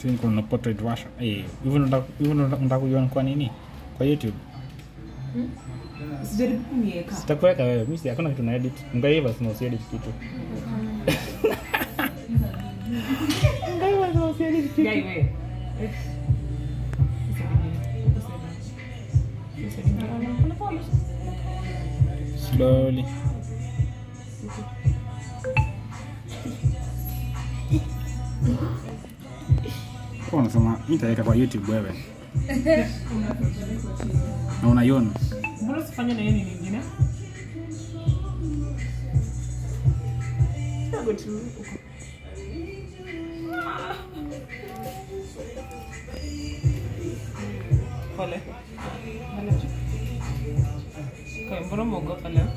Sasa kuna portrait version. Even unataka kuiona kwa nini? Kwa YouTube. Sijaribu kuniweka. Sitakuweka wewe. Mimi hakuna kitu na edit. Ngaiva sina usi edit kitu. Ngaiva sina usi edit kitu. Gai wewe. Slowly. Kwa unasema nitaweka kwa YouTube wewe. Na unaiona. Mbona usifanye na yeye nyingine? Go to Pole. Pole. Kwa mbona mwogopa leo?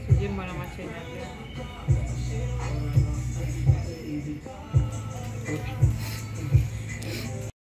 Sije mbona macho yanalia.